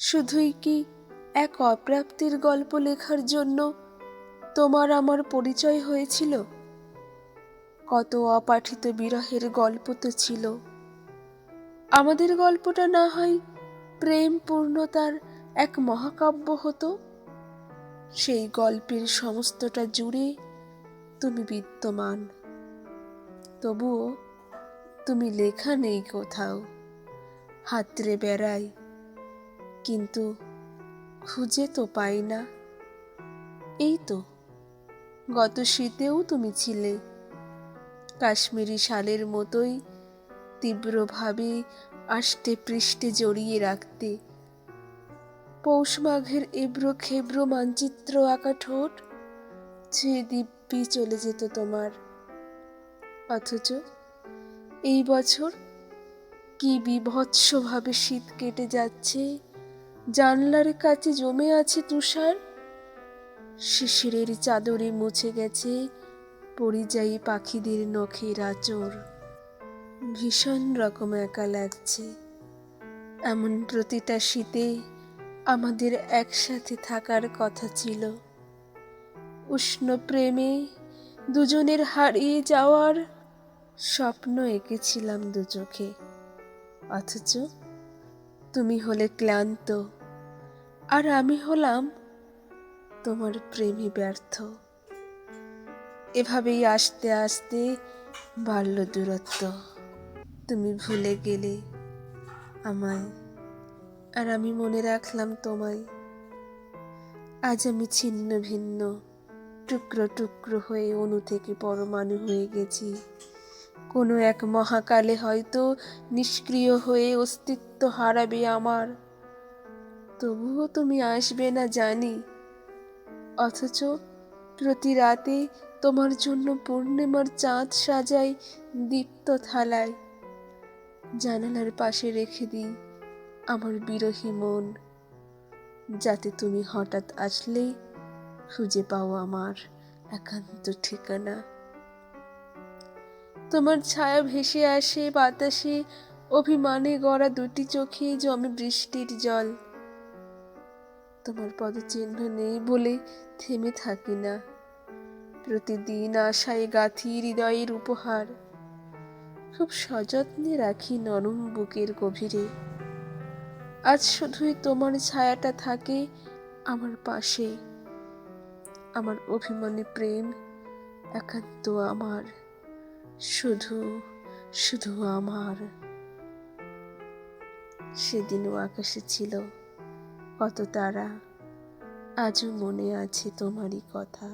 শুধুই কি এক অপ্রাপ্তির গল্প লেখার জন্য তোমার আমার পরিচয় হয়েছিল? কত অপাঠিত বিরহের গল্প তো ছিল। আমাদের গল্পটা না হয় প্রেম পূর্ণতার এক মহাকাব্য হতো। সেই গল্পের সমস্তটা জুড়ে তুমি বিদ্যমান, তবুও তুমি লেখা নেই কোথাও। হাতড়ে বেড়াই, কিন্তু খুঁজে তো পাই না। এই তো গত শীতেও তুমি ছিলে, কাশ্মীরি শালের মতোই তীব্রভাবে আষ্টে পৃষ্ঠে জড়িয়ে রাখতে। পৌষ মাঘের এবড়ো খেবড়ো মানচিত্র আঁকা ঠোঁট যে দিব্যি চলে যেত তোমার। অথচ এই বছর কি বীভৎসভাবে শীত কেটে যাচ্ছে, জানলার কাছে জমে আছে তুষার, শিশিরের চাদরে মুছে গেছে পরিযায়ী পাখিদের নখের আঁচড়। ভীষণ রকম একা লাগছে। এমন প্রতিটা শীতে আমাদের একসাথে থাকার কথা ছিল। উষ্ণ প্রেমে দুজনের হারিয়ে যাওয়ার স্বপ্ন এঁকেছিলাম দু চোখে। অথচ তুমি হলে ক্লান্ত, আর আমি হলাম তোমার প্রেমে ব্যর্থ। এভাবেই আস্তে আস্তে বাড়ল দূরত্ব। তুমি ভুলে গেলে আমায়, আর আমি মনে রাখলাম তোমায়। আজ আমি ছিন্ন ভিন্ন, টুকরো টুকরো হয়ে অণু থেকে পরমাণু হয়ে গেছি। কোনো এক মহাকালে হয়তো নিষ্ক্রিয় হয়ে অস্তিত্ব হারাবে আমার। তবুও তুমি আসবে না জানি, অথচ প্রতি রাতে তোমার জন্য পূর্ণিমার চাঁদ সাজাই দীপ্ত থালায়। জানালার পাশে রেখে দিই আমার বিরহী মন, যাতে তুমি হঠাৎ আসলে খুঁজে পাও আমার একান্ত ঠিকানা। তোমার ছায়া ভেসে আসে বাতাসে, অভিমানে গড়া দুটি চোখে জমে বৃষ্টির জল। তোমার পদচিহ্ন নেই বলে থেমে থাকি না, প্রতিদিন আশায় গাঁথি হৃদয়ের উপহার। খুব সযত্নে রাখি নরম বুকের গভীরে। আজ শুধুই তোমার ছায়াটা থাকে আমার পাশে। আমার অভিমানী প্রেম একান্ত আমার, শুধু শুধু আমার। সেদিনও আকাশে ছিল কত তারা, আজও মনে আছে তোমারই কথা।